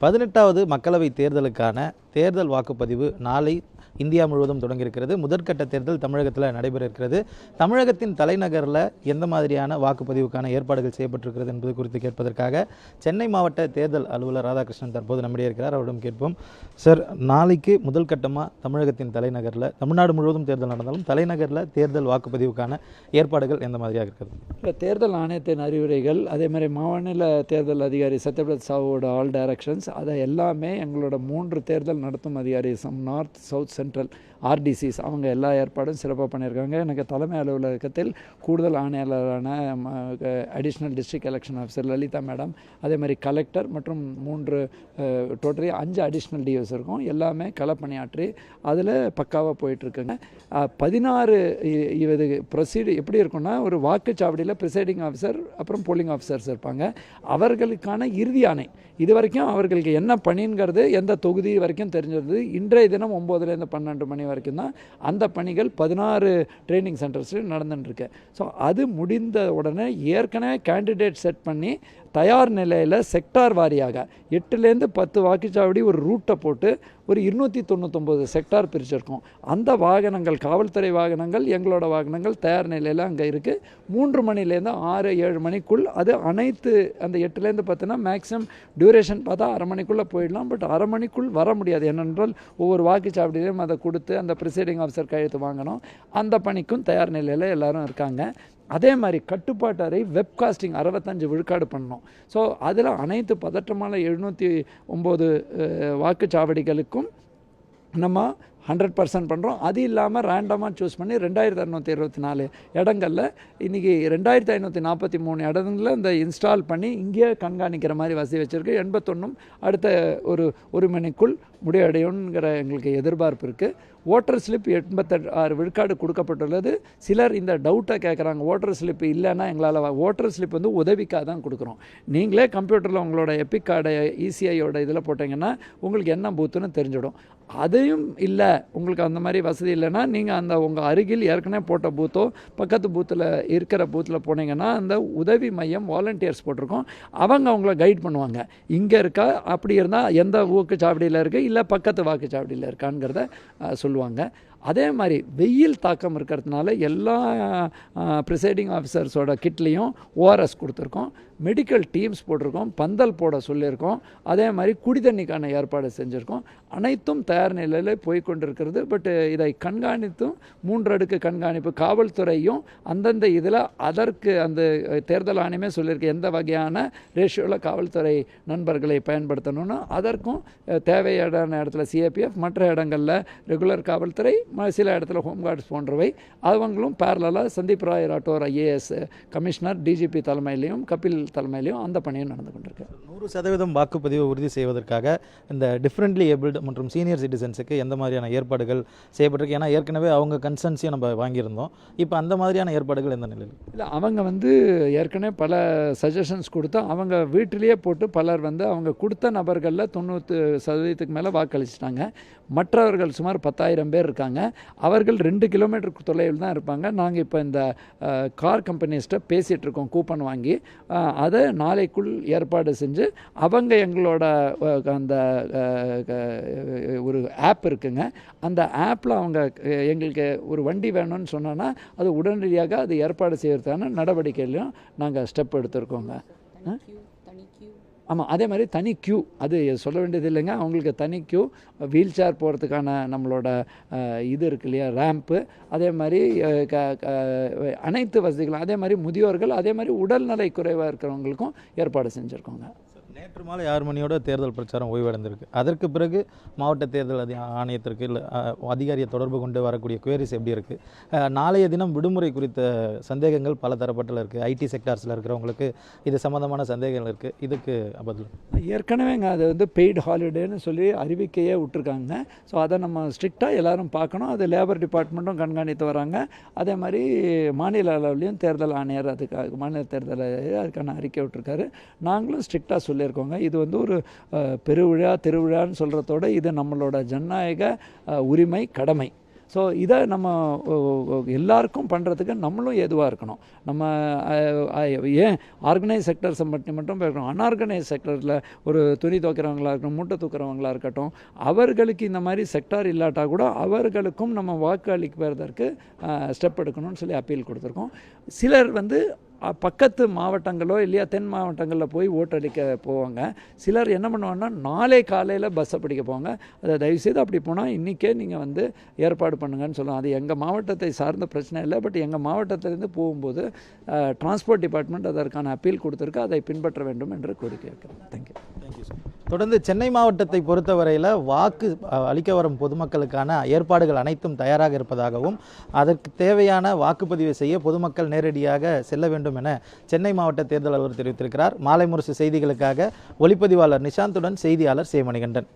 18வது மக்களவைத் தேர்தலுக்கான தேர்தல் வாக்குப்பதிவு நாளை இந்தியா முழுவதும் தொடங்கியிருக்கிறது. முதற்கட்ட தேர்தல் தமிழகத்தில் நடைபெற இருக்கிறது. தமிழகத்தின் தலைநகரில் எந்த மாதிரியான வாக்குப்பதிவுக்கான ஏற்பாடுகள் செய்யப்பட்டிருக்கிறது என்பது குறித்து கேட்பதற்காக சென்னை மாவட்ட தேர்தல் அலுவலர் ராதாகிருஷ்ணன் தற்போது நம்மிடையே இருக்கிறார். அவரிடம் கேட்போம். சார், நாளைக்கு முதல் கட்டமாக தமிழகத்தின் தலைநகரில், தமிழ்நாடு முழுவதும் தேர்தல் நடந்தாலும் தலைநகரில் தேர்தல் வாக்குப்பதிவுக்கான ஏற்பாடுகள் எந்த மாதிரியாக இருக்கிறது? இல்லை, தேர்தல் ஆணையத்தின் அறிவுரைகள், அதே மாதிரி மாநில தேர்தல் அதிகாரி சத்யபிரத சாஹூவோட ஆல் டைரக்ஷன்ஸ், அதை எல்லாமே எங்களோட 3 தேர்தல் நடத்தும் அதிகாரி நார்த், சவுத், சென்ட்ரல் ஆர்டிசிஸ் அவங்க எல்லா ஏற்பாடும் சிறப்பாக பண்ணியிருக்காங்க. எனக்கு தலைமை அலுவலகத்தில் கூடுதல் ஆணையாளரான additional district election officer Lalitha madam, அதே மாதிரி கலெக்டர் மற்றும் 3 டோட்டலி 5 அடிஷ்னல் டிஎஸ் இருக்கும். எல்லாமே களப்பணியாற்றி அதில் பக்காவாக போயிட்டுருக்குங்க. 16 இது ப்ரொசீடு எப்படி இருக்குன்னா, ஒரு வாக்குச்சாவடியில் ப்ரிசைடிங் ஆஃபீஸர் அப்புறம் போலிங் ஆஃபீஸர்ஸ் இருப்பாங்க. அவர்களுக்கான இறுதி ஆணை இது வரைக்கும் அவர்களுக்கு என்ன பணிங்கிறது எந்த தொகுதி வரைக்கும் தெரிஞ்சது. இன்றைய தினம் 9லேருந்து 12 மணி வரைக்கும் தான் அந்த பணிகள் 16 ட்ரைனிங் சென்டர்ஸில் நடந்துட்டுருக்கு. ஸோ அது முடிந்த உடனே ஏற்கனவே கேண்டிடேட் செட் பண்ணி தயார் நிலையில் செக்டார் வாரியாக 8லேருந்து 10 வாக்குச்சாவடி ஒரு ரூட்டை போட்டு ஒரு 299 செக்டார் பிரிச்சிருக்கோம். அந்த வாகனங்கள், காவல்துறை வாகனங்கள், எங்களோட வாகனங்கள் தயார் நிலையில் அங்கே இருக்குது. 3 மணிலேருந்து 6-7 மணிக்குள் அது அனைத்து அந்த 8லேருந்து 10னா மேக்ஸிமம் டியூரேஷன் பார்த்தா அரை மணிக்குள்ளே போயிடலாம். பட் அரை மணிக்குள் வர முடியாது. ஏனென்றால் ஒவ்வொரு வாக்குச்சாவடியிலையும் அதை கொடுத்து அந்த ப்ரிசைடிங் ஆஃபீஸர் கையெழுத்து வாங்கணும். அந்த பணிக்கும் தயார் நிலையில் எல்லோரும் இருக்காங்க. அதே மாதிரி கட்டுப்பாட்டு அறை வெப்காஸ்டிங் 65 விழுக்காடு பண்ணோம். ஸோ அதில் அனைத்து பதற்றமான 709 வாக்குச்சாவடிகளுக்கும் நம்ம 100% பண்ணுறோம். அது இல்லாமல் ரேண்டமாக சூஸ் பண்ணி 2624 இடங்களில் இன்றைக்கி 2543 இடங்களில் இந்த இன்ஸ்டால் பண்ணி இங்கேயே கண்காணிக்கிற மாதிரி வசதி வச்சுருக்கு. 81 அடுத்த ஒரு மணிக்குள் முடிவடையுங்கிற எங்களுக்கு எதிர்பார்ப்பு இருக்குது. ஓட்டர் ஸ்லிப் 86 விழுக்காடு கொடுக்கப்பட்டுள்ளது. சிலர் இந்த டவுட்டை கேட்குறாங்க, ஓட்டர் ஸ்லிப் இல்லைன்னா எங்களால் ஓட்டர் ஸ்லிப் வந்து உதவிக்காக தான் கொடுக்குறோம். நீங்களே கம்ப்யூட்டரில் உங்களோட எபிக் கார்டை இசிஐயோட இதில் போட்டிங்கன்னா உங்களுக்கு என்ன பூத்துன்னு தெரிஞ்சிடும். அதையும் இல்லை, உங்களுக்கு அந்த மாதிரி வசதி இல்லைன்னா நீங்கள் அந்த உங்கள் அருகில் ஏற்கனவே போட்ட பூத்தோ பக்கத்து பூத்தில் இருக்கிற பூத்தில் போனீங்கன்னா அந்த உதவி மையம் வாலண்டியர்ஸ் போட்டிருக்கோம். அவங்க அவங்கள கைட் பண்ணுவாங்க. இங்கே இருக்கா, அப்படி இருந்தால் எந்த வாக்குச்சாவடியில் இருக்குது, இல்லை பக்கத்து வாக்குச்சாவடியில் இருக்காங்கிறத சொல்லுவாங்க. அதே மாதிரி வெயில் தாக்கம் இருக்கிறதுனால எல்லா ப்ரிசைடிங் ஆஃபீஸர்ஸோட கிட்லேயும் ஓஆர்எஸ் கொடுத்துருக்கோம். மெடிக்கல் டீம்ஸ் போட்டிருக்கோம். பந்தல் போட சொல்லியிருக்கோம். அதே மாதிரி குடிதண்ணிக்கான ஏற்பாடு செஞ்சுருக்கோம். அனைத்தும் தயார் நிலையில் போய்கொண்டிருக்கிறது. பட் இதை கண்காணித்தும் 3 அடுக்கு கண்காணிப்பு காவல்துறையும் அந்தந்த இதில் அதற்கு அந்த தேர்தல் ஆணையமே சொல்லியிருக்கு எந்த வகையான ரேஷியோவில் காவல்துறை நண்பர்களை பயன்படுத்தணும்னா அதற்கும் தேவையான இடத்துல சிஏபிஎஃப், மற்ற இடங்களில் ரெகுலர் காவல்துறை, சில இடத்துல ஹோம்கார்ட்ஸ் போன்றவை அவங்களும் பேரலாக Sandeep Rai Rathore IAS commissioner, DGP தலைமையிலையும் கபில் தலைமையிலையும் அந்த பணியும் நடந்து கொண்டிருக்கு. 100% வாக்குப்பதிவை உறுதி செய்வதற்காக இந்த டிஃப்ரெண்ட்லி ஏபிள்டு மற்றும் சீனியர் சிட்டிசன்ஸுக்கு எந்த மாதிரியான ஏற்பாடுகள் செய்யப்பட்டிருக்கு? ஏன்னா ஏற்கனவே அவங்க கன்சன்ஸையும் நம்ம வாங்கியிருந்தோம். இப்போ அந்த மாதிரியான ஏற்பாடுகள் எந்த நிலையில்? இல்லை, அவங்க ஏற்கனவே பல சஜஷன்ஸ் கொடுத்து அவங்க வீட்டிலேயே போட்டு பலர் அவங்க கொடுத்த நபர்களில் 90% மேலே வாக்களிச்சிட்டாங்க. மற்றவர்கள் சுமார் 10,000 பேர் இருக்காங்க. அவர்கள் 2 கிலோமீட்டருக்கு தொலைவில் தான் இருப்பாங்க. நாங்கள் இப்போ இந்த கார் கம்பெனிஸ்ட்டை பேசிகிட்டு இருக்கோம், கூப்பன் வாங்கி அதை நாளைக்குள் ஏற்பாடு செஞ்சு அவங்க எங்களோட அந்த ஒரு ஆப் இருக்குங்க, அந்த ஆப்பில் அவங்க எங்களுக்கு ஒரு வண்டி வேணும்னு சொன்னோன்னா அது உடனடியாக அது ஏற்பாடு செய்கிறதுக்கான நடவடிக்கையிலையும் நாங்கள் ஸ்டெப் எடுத்திருக்கோங்க. ஆமாம், அதே மாதிரி தனி க்யூ, அது சொல்ல வேண்டியது இல்லைங்க. அவங்களுக்கு தனி க்யூ, வீல் சேர் போகிறதுக்கான நம்மளோட இது இருக்கு இல்லையா, ரேம்ப்பு, அதே மாதிரி அனைத்து வசதிகளும், அதே மாதிரி முதியோர்கள், அதே மாதிரி உடல்நலை குறைவாக இருக்கிறவங்களுக்கும் ஏற்பாடு செஞ்சுருக்கோங்க. நேற்று மாலை 6 மணியோட தேர்தல் பிரச்சாரம் ஓய்வடைந்திருக்கு. அதற்கு பிறகு மாவட்ட தேர்தல் ஆணையத்திற்கு இல்லை அதிகாரியை தொடர்பு கொண்டு வரக்கூடிய குவேரிஸ் எப்படி இருக்குது? நாளைய தினம் விடுமுறை குறித்த சந்தேகங்கள் பல தரப்பட்டில் இருக்குது. ஐடி செக்டார்ஸில் இருக்கிறவங்களுக்கு இது சம்மந்தமான சந்தேகங்கள் இருக்குது. இதுக்கு பதில் ஏற்கனவேங்க அது பெய்டு ஹாலிடேன்னு சொல்லி அறிவிக்கையே விட்டுருக்காங்க. ஸோ அதை நம்ம ஸ்ட்ரிக்டாக எல்லோரும் பார்க்கணும். அது லேபர் டிபார்ட்மெண்ட்டும் கண்காணித்து வராங்க. அதே மாதிரி மாநில அளவுலேயும் தேர்தல் ஆணையர் அதுக்காக மாநில தேர்தல் அதுக்கான அறிக்கை விட்டுருக்காரு. நாங்களும் ஸ்ட்ரிக்டாக சொல்லியிருக்கோங்க. இது ஒரு பெருவிழா திருவிழான்னு சொல்கிறதோட இது நம்மளோட ஜனநாயக உரிமை, கடமை. ஸோ இதை நம்ம எல்லாருக்கும் பண்ணுறதுக்கு நம்மளும் ஏதுவாக இருக்கணும். நம்ம ஏன் ஆர்கனைஸ் செக்டர்ஸை மட்டும் பார்க்கணும், அன்ஆர்கனைஸ் செக்டரில் ஒரு துணி துவைக்கிறவங்களா இருக்கட்டும், மூட்டை தூக்கிறவங்களா இருக்கட்டும், அவர்களுக்கு இந்த மாதிரி செக்டார் இல்லாட்டா கூட அவர்களுக்கும் நம்ம வாக்கு அளிப்பதற்கு ஸ்டெப் எடுக்கணும்னு சொல்லி அப்பீல் கொடுத்துருக்கோம். சிலர் பக்கத்து மாவட்டங்களோ இல்லையா தென் மாவட்டங்களில் போய் ஓட்டளிக்க போவாங்க. சிலர் என்ன பண்ணுவாங்கன்னா நாளை காலையில் பஸ்ஸை பிடிக்க போவாங்க. அதை தயவுசெய்து அப்படி போனால் இன்றைக்கே நீங்கள் ஏற்பாடு பண்ணுங்கன்னு சொல்லுவோம். அது எங்கள் மாவட்டத்தை சார்ந்த பிரச்சனை இல்லை. பட் எங்கள் மாவட்டத்திலேருந்து போகும்போது டிரான்ஸ்போர்ட் டிபார்ட்மெண்ட் அதற்கான அப்பீல் கொடுத்துருக்கு. அதை பின்பற்ற வேண்டும் என்று கோரிக்கை வைக்கிறேன். தேங்க்யூ. Thank you sir. தொடர்ந்து சென்னை மாவட்டத்தை பொறுத்தவரையில் வாக்கு அளிக்க வரும் பொதுமக்களுக்கான ஏற்பாடுகள் அனைத்தும் தயாராக இருப்பதாகவும் அதற்கு தேவையான வாக்குப்பதிவு செய்ய பொதுமக்கள் நேரடியாக செல்ல வேண்டும் என சென்னை மாவட்ட தேர்தல் அலுவலர் தெரிவித்திருக்கிறார். மாலை முரசு செய்திகளுக்காக ஒளிப்பதிவாளர் நிஷாந்துடன் செய்தியாளர் சேமணிகண்டன்.